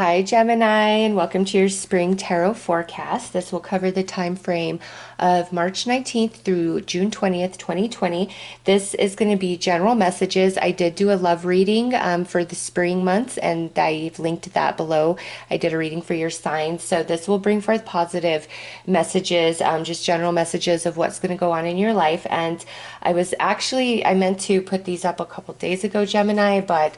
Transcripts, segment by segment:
Hi Gemini, and welcome to your spring tarot forecast. This will cover the time frame of March 19th through June 20th, 2020. This is going to be general messages. I did do a love reading for the spring months, and I've linked that below. I did a reading for your signs. So this will bring forth positive messages, just general messages of what's going to go on in your life. And I meant to put these up a couple days ago, Gemini, but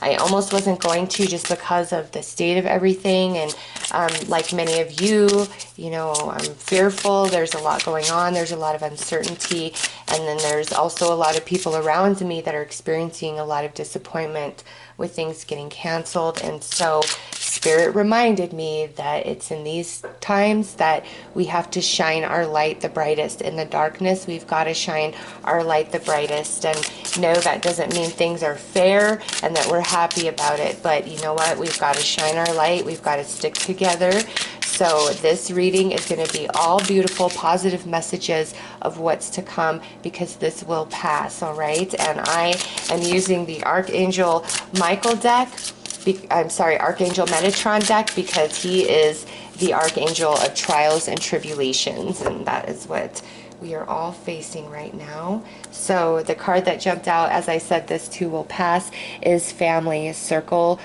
I almost wasn't going to, just because of the state of everything. And like many of you, I'm fearful. There's a lot going on. There's a lot of uncertainty. And then there's also a lot of people around me that are experiencing a lot of disappointment with things getting canceled. And so Spirit reminded me that it's in these times that we have to shine our light the brightest. In the darkness, we've got to shine our light the brightest. And no, that doesn't mean things are fair and that we're happy about it. But you know what? We've got to shine our light. We've got to stick together. So this reading is going to be all beautiful, positive messages of what's to come, because this will pass, all right? And I am using the Archangel Michael deck. Archangel Metatron deck, because he is the Archangel of trials and tribulations, and that is what we are all facing right now. So the card that jumped out, as I said, this too will pass, is family, circles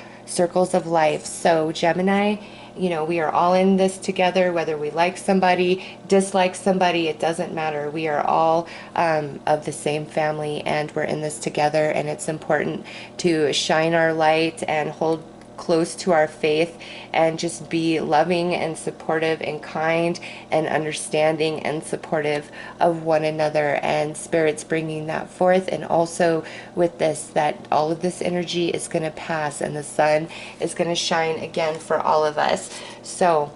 of life. So Gemini, we are all in this together, whether we like somebody, dislike somebody, it doesn't matter. We are all of the same family, and we're in this together, and it's important to shine our light and hold close to our faith and just be loving and supportive and kind and understanding and supportive of one another. And Spirit's bringing that forth. And also with this, that all of this energy is going to pass and the sun is going to shine again for all of us. So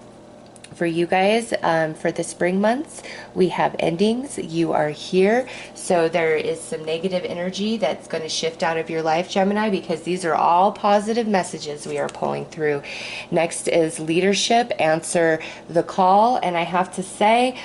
for you guys, for the spring months, we have endings. You are here. So there is some negative energy that's going to shift out of your life, Gemini, because these are all positive messages we are pulling through. Next is leadership. Answer the call. And I have to say,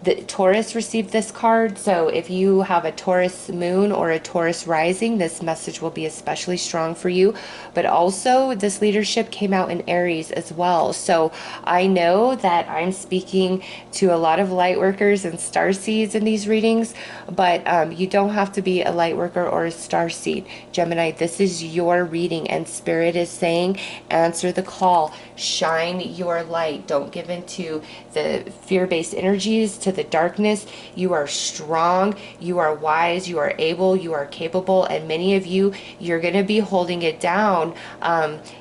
the Taurus received this card, so if you have a Taurus moon or a Taurus rising, this message will be especially strong for you. But also, this leadership came out in Aries as well. So I know that I'm speaking to a lot of light workers and star seeds in these readings, but you don't have to be a light worker or a star seed. Gemini, this is your reading, and Spirit is saying, answer the call, shine your light. Don't give in to the fear-based energies, to the darkness. You are strong, you are wise, you are able, you are capable, and many of you, you're going to be holding it down,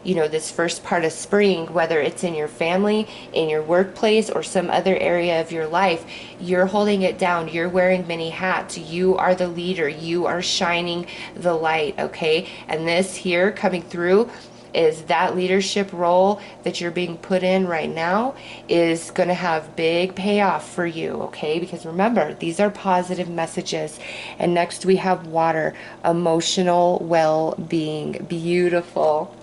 this first part of spring, whether it's in your family, in your workplace, or some other area of your life. You're holding it down. You're wearing many hats. You are the leader. You are shining the light, okay? And this here coming through is that leadership role that you're being put in right now is going to have big payoff for you, okay? Because remember, these are positive messages. And next we have water, emotional well-being. Beautiful.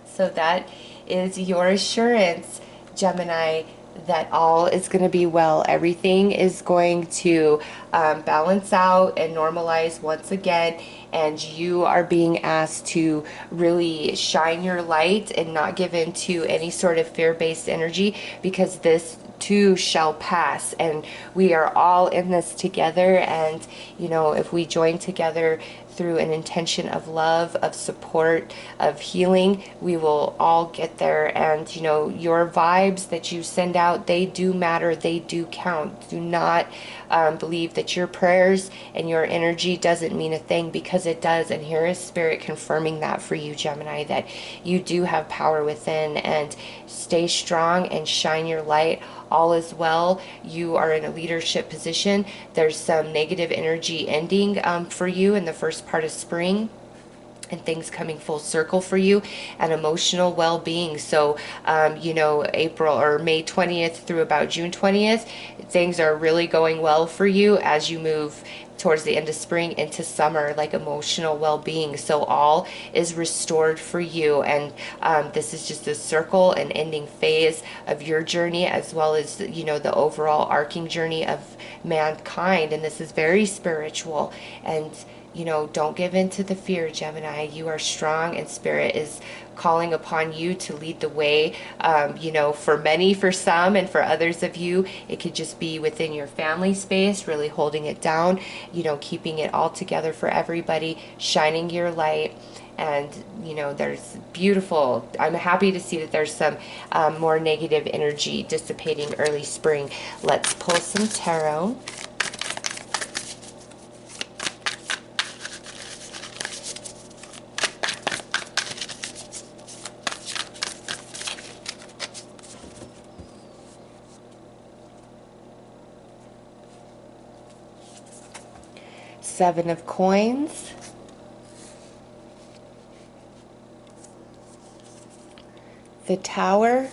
So that is your assurance, Gemini, that all is going to be well. Everything is going to balance out and normalize once again, and you are being asked to really shine your light and not give in to any sort of fear-based energy, because this too shall pass, and we are all in this together. And if we join together through an intention of love, of support, of healing, we will all get there. And your vibes that you send out, they do matter, they do count. Do not believe that your prayers and your energy doesn't mean a thing, because it does. And here is Spirit confirming that for you, Gemini, that you do have power within. And stay strong and shine your light. All is well. You are in a leadership position. There's some negative energy ending for you in the first part of spring, and things coming full circle for you, and emotional well-being. So April or May 20th through about June 20th, things are really going well for you as you move towards the end of spring into summer, like emotional well-being. So all is restored for you, and this is just a circle and ending phase of your journey, as well as the overall arcing journey of mankind. And this is very spiritual, and you know, don't give in to the fear, Gemini. You are strong, and Spirit is calling upon you to lead the way. You know, for many, for some, and for others of you, it could just be within your family space, really holding it down, you know, keeping it all together for everybody, shining your light. And you know, there's beautiful, I'm happy to see that there's some more negative energy dissipating early spring. Let's pull some tarot. Seven of Coins, the Tower,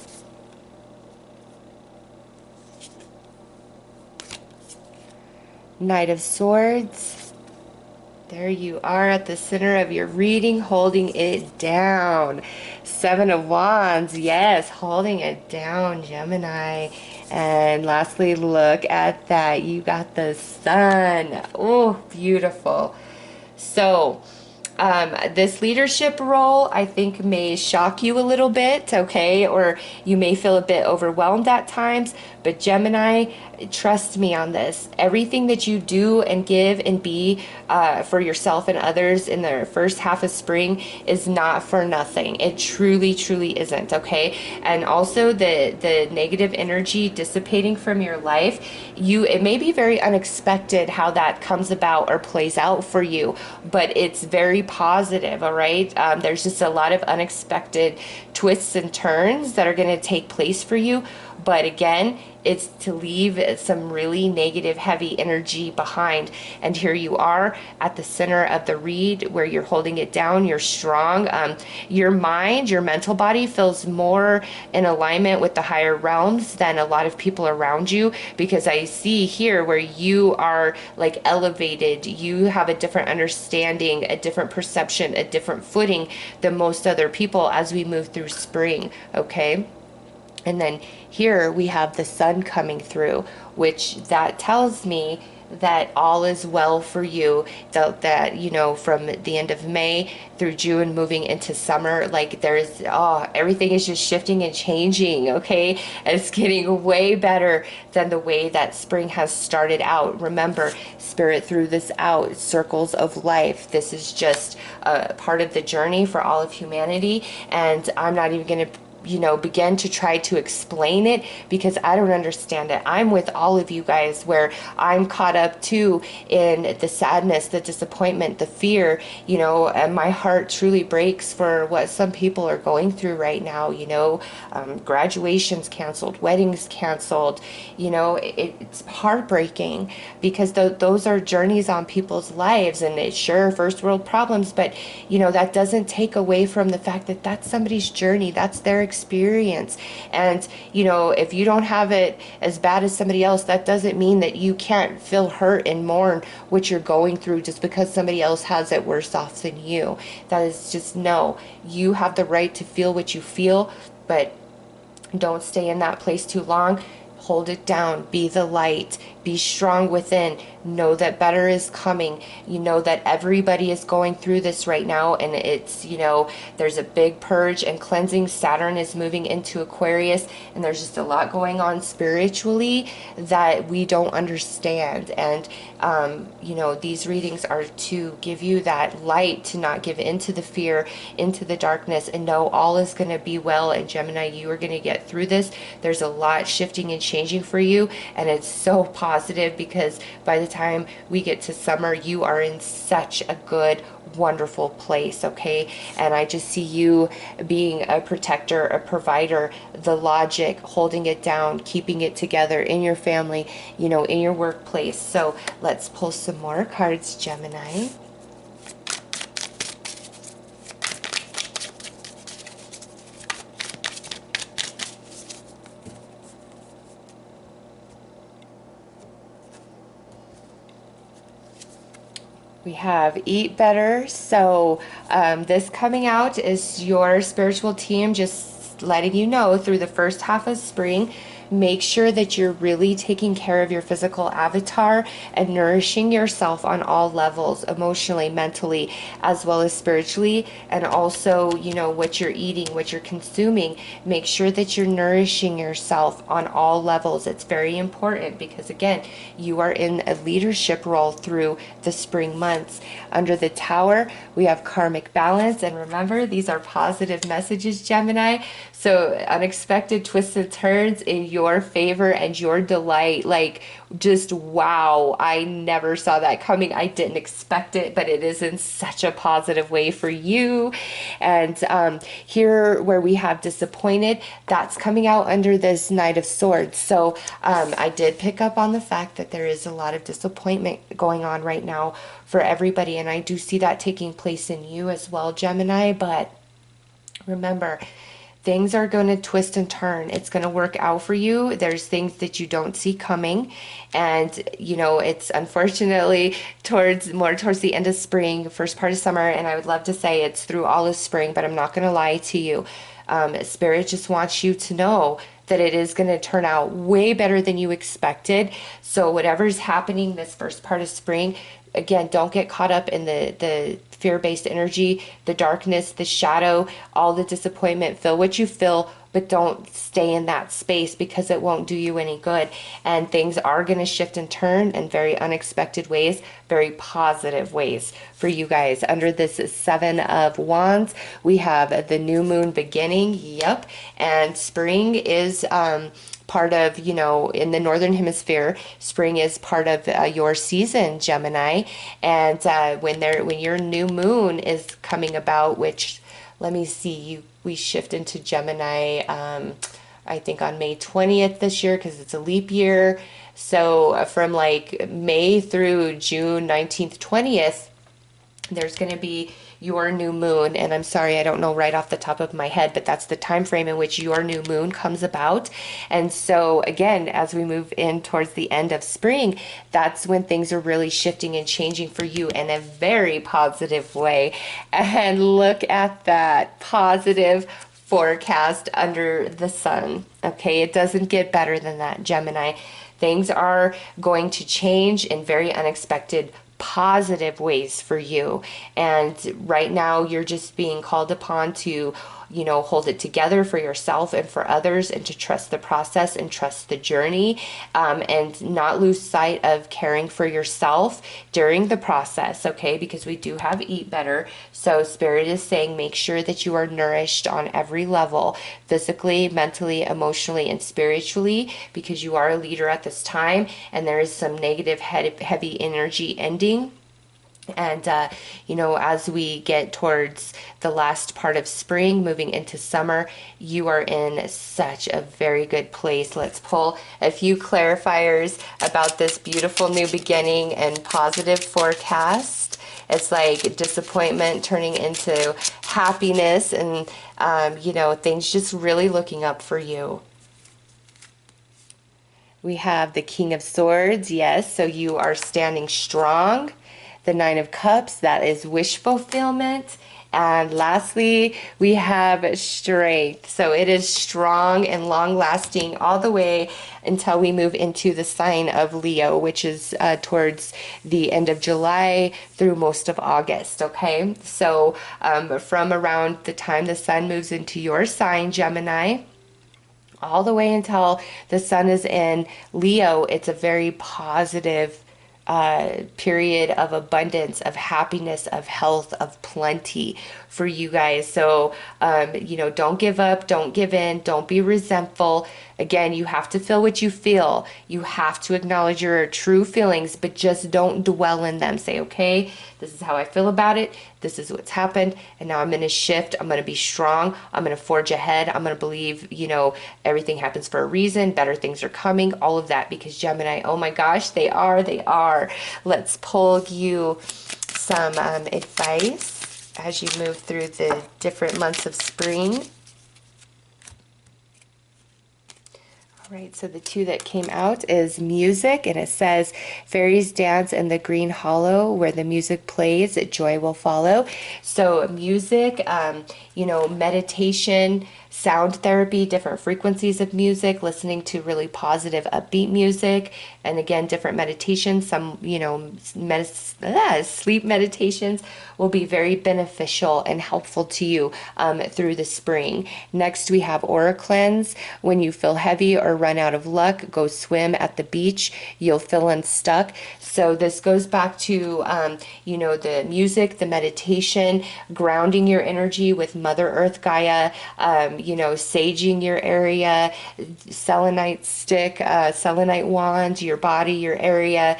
Knight of Swords. There you are at the center of your reading, holding it down. Seven of Wands, yes, holding it down, Gemini. And lastly, look at that. You got the Sun. Oh, beautiful. So, this leadership role, I think, may shock you a little bit, okay? Or you may feel a bit overwhelmed at times. But Gemini, trust me on this. Everything that you do and give and be for yourself and others in the first half of spring is not for nothing. It truly, truly isn't, okay? And also the negative energy dissipating from your life, it may be very unexpected how that comes about or plays out for you, but it's very positive, all right? There's just a lot of unexpected twists and turns that are going to take place for you. But again, it's to leave some really negative, heavy energy behind. And here you are at the center of the read where you're holding it down. You're strong. Your mind, your mental body feels more in alignment with the higher realms than a lot of people around you, because I see here where you are like elevated. You have a different understanding, a different perception, a different footing than most other people as we move through spring, okay? And then here we have the Sun coming through, which that tells me that all is well for you, that you know, from the end of May through June moving into summer, like there's everything is just shifting and changing, okay? It's getting way better than the way that spring has started out. Remember, Spirit threw this out, circles of life. This is just a part of the journey for all of humanity, and I'm not even going to begin to try to explain it because I don't understand it. I'm with all of you guys where I'm caught up too in the sadness, the disappointment, the fear, and my heart truly breaks for what some people are going through right now, graduations canceled, weddings canceled, it's heartbreaking because those are journeys on people's lives, and it's sure first world problems, but that doesn't take away from the fact that that's somebody's journey, that's their experience. And if you don't have it as bad as somebody else, that doesn't mean that you can't feel hurt and mourn what you're going through just because somebody else has it worse off than you. That is just, no, you have the right to feel what you feel, but don't stay in that place too long. Hold it down. Be the light. Be strong within. Know that better is coming. You know that everybody is going through this right now, and it's, there's a big purge and cleansing. Saturn is moving into Aquarius, and there's just a lot going on spiritually that we don't understand. And, these readings are to give you that light, to not give into the fear, into the darkness, and know all is going to be well. And Gemini, you are going to get through this. There's a lot shifting and changing for you, and it's so positive because by the time we get to summer, you are in such a good, wonderful place, okay? And I just see you being a protector, a provider, the logic, holding it down, keeping it together in your family, in your workplace. So let's pull some more cards, Gemini. We have Eat Better. So this coming out is your spiritual team just letting you know through the first half of spring, make sure that you're really taking care of your physical avatar and nourishing yourself on all levels, emotionally, mentally, as well as spiritually, and also, you know, what you're eating, what you're consuming. Make sure that you're nourishing yourself on all levels. It's very important because, again, you are in a leadership role through the spring months. Under the Tower, we have Karmic Balance, and remember, these are positive messages, Gemini. So unexpected twists and turns in your favor and your delight. Like, just wow, I never saw that coming. I didn't expect it, but it is in such a positive way for you. And here where we have disappointed, that's coming out under this Knight of Swords. So I did pick up on the fact that there is a lot of disappointment going on right now for everybody, and I do see that taking place in you as well, Gemini. But remember, things are going to twist and turn. It's going to work out for you. There's things that you don't see coming. And, you know, it's unfortunately towards the end of spring, first part of summer. And I would love to say it's through all of spring, but I'm not going to lie to you. Spirit just wants you to know that it is going to turn out way better than you expected. So whatever's happening this first part of spring, again, don't get caught up in the fear-based energy, the darkness, the shadow, all the disappointment. Feel what you feel, but don't stay in that space because it won't do you any good. And things are going to shift and turn in very unexpected ways, very positive ways for you guys. Under this Seven of Wands, we have the new moon beginning. Yep. And spring is part of, you know, in the northern hemisphere, spring is part of your season, Gemini. And when your new moon is coming about, which, let me see, we shift into Gemini, I think on May 20th this year, because it's a leap year. So from like May through June 19th, 20th, there's going to be your new moon. And I'm sorry, I don't know right off the top of my head, but that's the time frame in which your new moon comes about. And so again, as we move in towards the end of spring, that's when things are really shifting and changing for you in a very positive way. And look at that positive forecast under the sun. Okay, it doesn't get better than that, Gemini. Things are going to change in very unexpected positive ways for you. And right now you're just being called upon to, you know, hold it together for yourself and for others, and to trust the process and trust the journey, and not lose sight of caring for yourself during the process, okay? Because we do have Eat Better. So Spirit is saying make sure that you are nourished on every level, physically, mentally, emotionally, and spiritually, because you are a leader at this time, and there is some negative heavy energy ending. And, you know, as we get towards the last part of spring, moving into summer, you are in such a very good place. Let's pull a few clarifiers about this beautiful new beginning and positive forecast. It's like disappointment turning into happiness, and, you know, things just really looking up for you. We have the King of Swords. Yes, so you are standing strong. The Nine of Cups, that is wish fulfillment. And lastly, we have strength. So it is strong and long lasting all the way until we move into the sign of Leo, which is towards the end of July through most of August. Okay, so from around the time the sun moves into your sign, Gemini, all the way until the sun is in Leo, it's a very positive period of abundance, of happiness, of health, of plenty for you guys. So, you know, don't give up, don't give in, don't be resentful. Again, you have to feel what you feel. You have to acknowledge your true feelings, but just don't dwell in them. Say, okay, this is how I feel about it. This is what's happened. And now I'm going to shift. I'm going to be strong. I'm going to forge ahead. I'm going to believe, you know, everything happens for a reason. Better things are coming. All of that, because Gemini, oh my gosh, they are. Let's pull you some advice as you move through the different months of spring. All right, so the two that came out is music, and it says, fairies dance in the green hollow where the music plays, joy will follow. So music, meditation, sound therapy, different frequencies of music, listening to really positive, upbeat music, and again, different meditations. Some, sleep meditations will be very beneficial and helpful to you through the spring. Next, we have Ora Cleanse. When you feel heavy or run out of luck, go swim at the beach. You'll feel unstuck. So this goes back to, the music, the meditation, grounding your energy with Mother Earth Gaia, saging your area, selenite stick, selenite wand, your body, your area,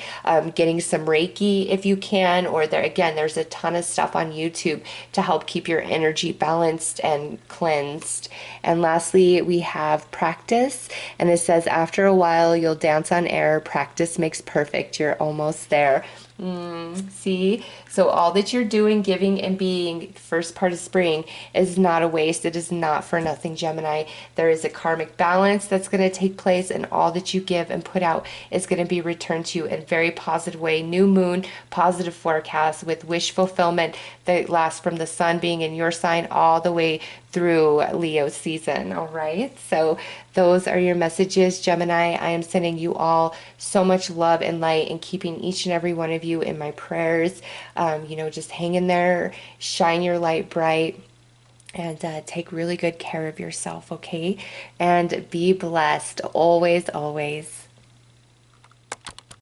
getting some Reiki if you can, or there's a ton of stuff on YouTube to help keep your energy balanced and cleansed. And lastly, we have practice, and it says, after a while, you'll dance on air. Practice makes perfect. You're almost there. See, so all that you're doing, giving and being, first part of spring, is not a waste. It is not for nothing, Gemini. There is a karmic balance that's going to take place, and all that you give and put out is going to be returned to you in a very positive way. New moon, positive forecast with wish fulfillment that lasts from the sun being in your sign all the way through Leo season. All right, so those are your messages, Gemini. I am sending you all so much love and light, and keeping each and every one of you in my prayers. Just hang in there, shine your light bright, and take really good care of yourself, okay? And be blessed always, always.